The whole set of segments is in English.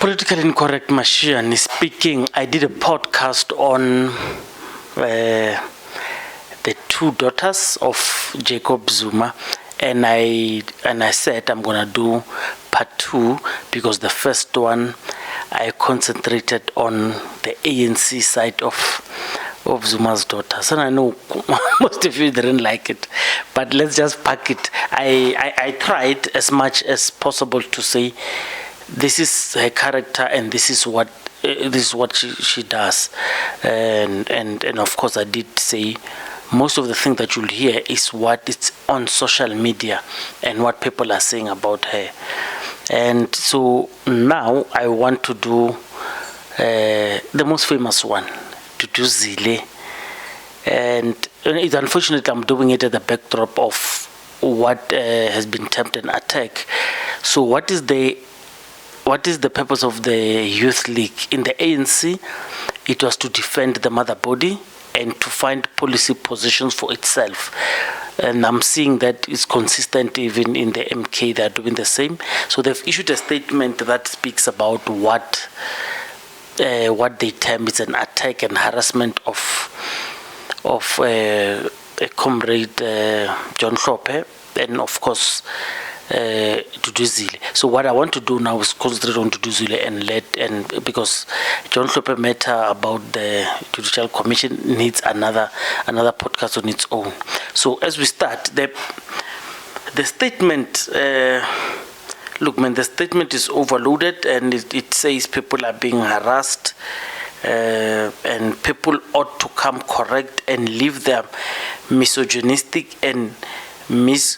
Politically incorrect Mashian is speaking. I did a podcast on the two daughters of Jacob Zuma, and I said I'm gonna do part 2 because the first one I concentrated on the ANC side of Zuma's daughters, and I know most of you didn't like it, but let's just pack it. I tried as much as possible to say this is her character and this is what she does, and of course I did say most of the thing that you'll hear is what is on social media and what people are saying about her. And so now I want to do the most famous one, Duduzile. And it's unfortunate I'm doing it at the backdrop of what has been attempted an attack. So what is the purpose of the Youth League? In the ANC, it was to defend the mother body and to find policy positions for itself. And I'm seeing that is consistent even in the MK, they're doing the same. So they've issued a statement that speaks about what they term is an attack and harassment of a comrade John Hlophe, and of course Duduzile. So what I want to do now is concentrate on Duduzile and because John Hlophe matter about the Judicial Commission needs another podcast on its own. So as we start, the statement, look man, the statement is overloaded and it says people are being harassed and people ought to come correct and leave their misogynistic and misogynous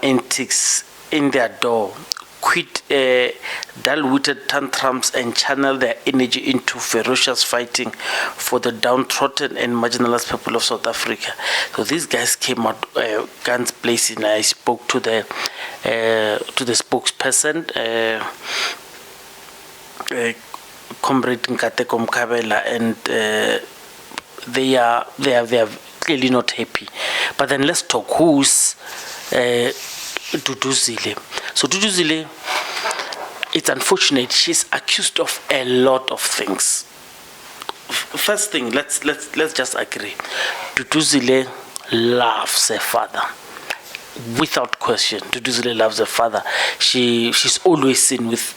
antics in their door, quit dull-witted tantrums and channel their energy into ferocious fighting for the downtrodden and marginalized people of South Africa. So these guys came out guns blazing. I spoke to the spokesperson, Comrade Nkateko Mkabela, and they are clearly not happy. But then let's talk who's Duduzile. So Duduzile, it's unfortunate. She's accused of a lot of things. First thing, let's just agree. Duduzile loves her father, without question. Duduzile loves her father. She's always seen with,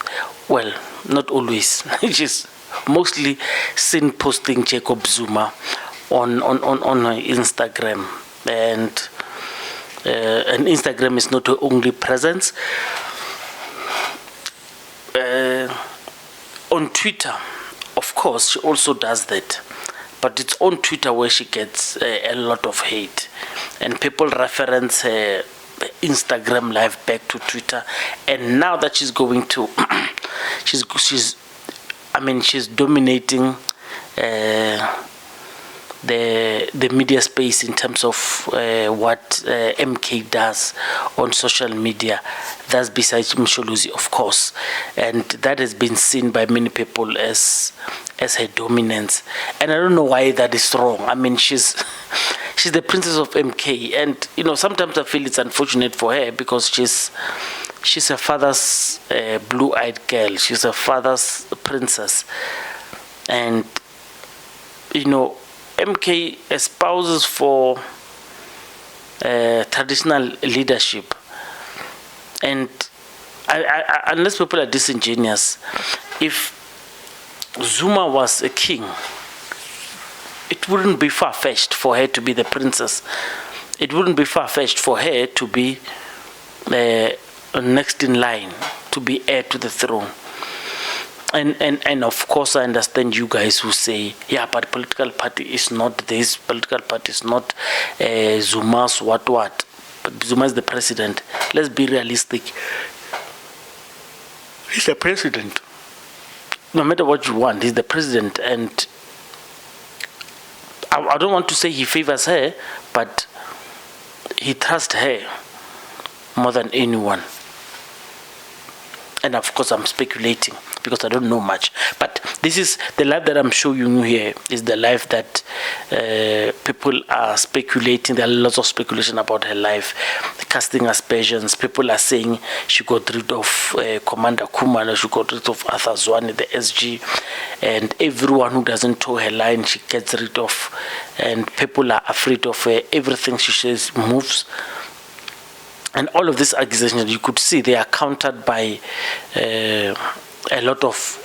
well, not always. She's mostly seen posting Jacob Zuma on her Instagram, and Instagram is not her only presence. On Twitter, of course, she also does that, but it's on Twitter where she gets a lot of hate, and people reference her Instagram live back to Twitter. And now that she's going to, she's dominating the media space in terms of what MK does on social media. That's besides Msholozi, of course, and that has been seen by many people as her dominance. And I don't know why that is wrong. I mean, she's the princess of MK, and sometimes I feel it's unfortunate for her because she's her father's blue-eyed girl. She's her father's princess, and MK espouses for traditional leadership, and unless people are disingenuous, if Zuma was a king, it wouldn't be far-fetched for her to be the princess. It wouldn't be far-fetched for her to be next in line to be heir to the throne. And of course, I understand you guys who say, yeah, but political party is not this, political party is not Zuma's what. But Zuma is the president. Let's be realistic. He's the president. No matter what you want, he's the president. And I don't want to say he favors her, but he trusts her more than anyone. and of course I'm speculating because I don't know much, but this is the life that I'm showing you here is the life that people are speculating. There are lots of speculation about her life, casting aspersions. People are saying she got rid of Commander Kumalo, she got rid of Arthur Zwane, the SG, and everyone who doesn't toe her line she gets rid of, and people are afraid of her. Everything she says moves. And all of these accusations, you could see they are countered by a lot of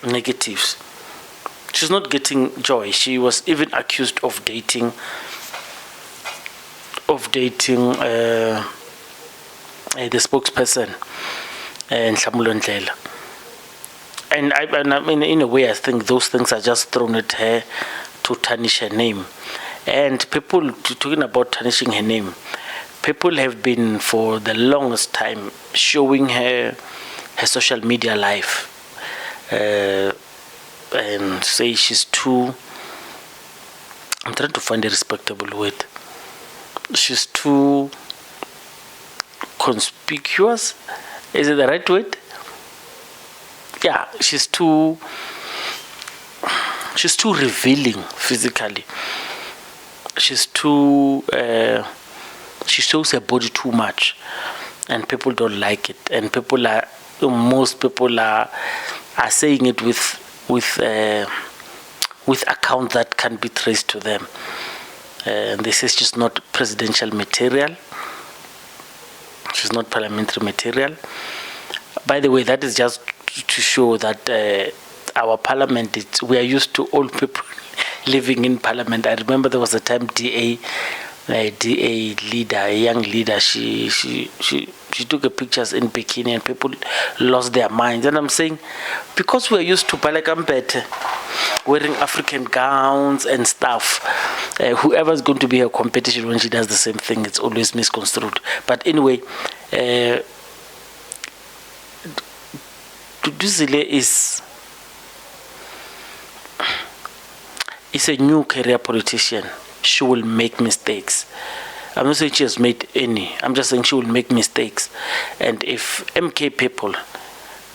negatives. She's not getting joy. She was even accused of dating the spokesperson, Nhlamulo Ndlela. And I mean, in a way, I think those things are just thrown at her to tarnish her name. And people talking about tarnishing her name, people have been for the longest time showing her social media life and say she's too, I'm trying to find a respectable word, she's too conspicuous. Is it the right word? Yeah, she's too revealing physically. She's too she shows her body too much, and people don't like it. And most people are saying it with account that can be traced to them. And they say she's not presidential material. She's not parliamentary material. By the way, that is just to show that our parliament, we are used to old people living in parliament. I remember there was a time DA leader, a young leader, she took a pictures in bikini and people lost their minds. And I'm saying, because we're used to Balekampete wearing African gowns and stuff, whoever's going to be her competition when she does the same thing, it's always misconstrued. But anyway, Duduzile is a new career politician. She will make mistakes. I'm not saying she has made any. I'm just saying she will make mistakes. And if MK people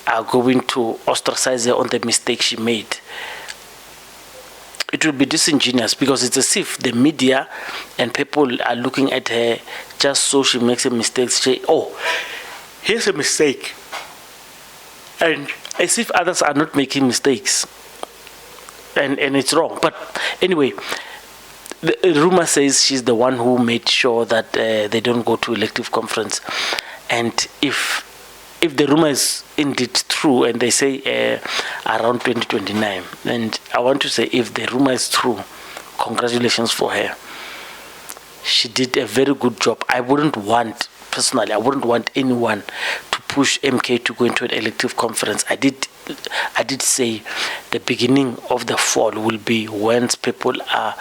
are going to ostracize her on the mistake she made, it will be disingenuous, because it's as if the media and people are looking at her just so she makes a mistake. Say, oh, here's a mistake. And as if others are not making mistakes. And it's wrong. But anyway, the rumor says she's the one who made sure that they don't go to elective conference. And if the rumor is indeed true, and they say around 2029, and I want to say, if the rumor is true, congratulations for her. She did a very good job. Personally, I wouldn't want anyone to push MK to go into an elective conference. I did say the beginning of the fall will be when people are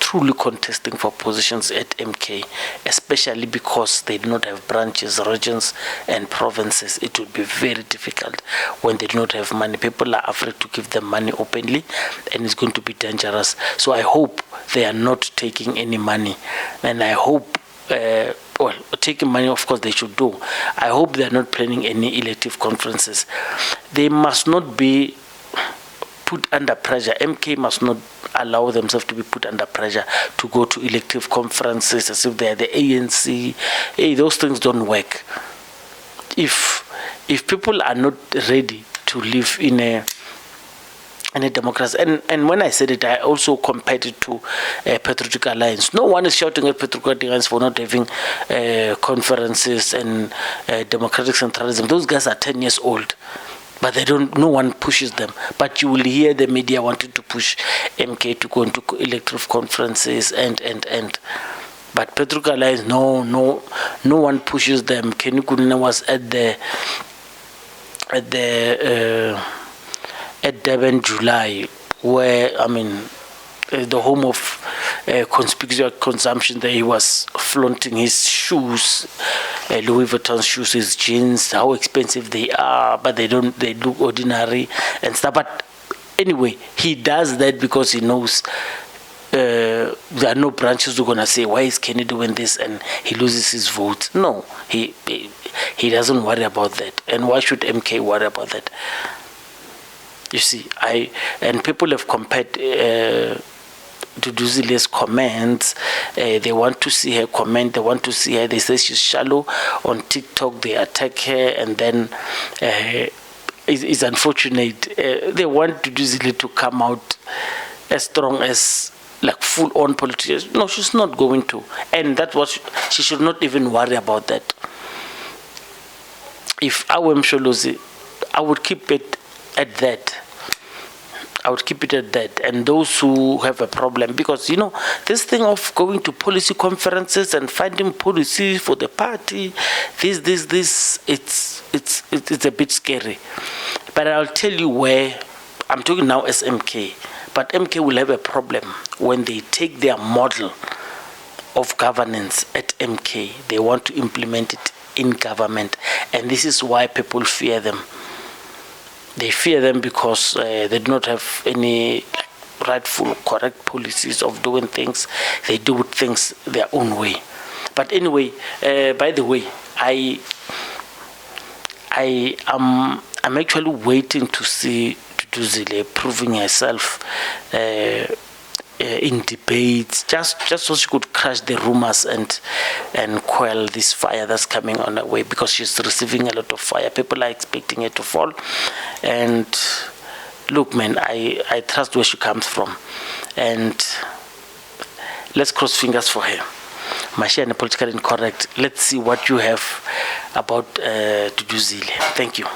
truly contesting for positions at MK, especially because they do not have branches, regions, and provinces. It will be very difficult when they do not have money. People are afraid to give them money openly, and it's going to be dangerous. So I hope they are not taking any money, and I hope taking money, of course, they should do. I hope they are not planning any elective conferences. They must not be put under pressure. MK must not allow themselves to be put under pressure to go to elective conferences as if they are the ANC. Hey, those things don't work. If people are not ready to live in a democracy, and when I said it, I also compared it to Patriotic Alliance. No one is shouting at Patriotic Alliance for not having conferences and democratic centralism. Those guys are 10 years old, but no one pushes them. But you will hear the media wanting to push MK to go into elective conferences and. But Patriotic Alliance, no one pushes them. Kenny Kunina was at Durban, July, where, I mean, the home of conspicuous consumption, there he was flaunting his shoes, Louis Vuitton shoes, his jeans, how expensive they are, but they look ordinary and stuff. But anyway, he does that because he knows there are no branches who are gonna say, why is Kenny doing this, and he loses his votes. No, he doesn't worry about that. And why should MK worry about that? You see, and people have compared Duduzile's comments. They want to see her comment. They want to see her. They say she's shallow on TikTok. They attack her, and then it's unfortunate. They want Duduzile to come out as strong as like full-on politician. No, she's not going to, and that's what she should not even worry about that. If I were Msholozi, I would keep it at that. I would keep it at that. And those who have a problem, because this thing of going to policy conferences and finding policy for the party, it's a bit scary. But I'll tell you where I'm talking now as MK. But MK will have a problem when they take their model of governance at MK. They want to implement it in government, and this is why people fear them. They fear them because they do not have any rightful, correct policies of doing things. They do things their own way. But anyway, by the way, I'm actually waiting to see Duduzile proving herself in debates, just so she could crush the rumors and quell this fire that's coming on her way, because she's receiving a lot of fire. People are expecting her to fall. And look, man, I trust where she comes from. And let's cross fingers for her. Mashiach and Politically Incorrect. Let's see what you have about Duduzile. Thank you.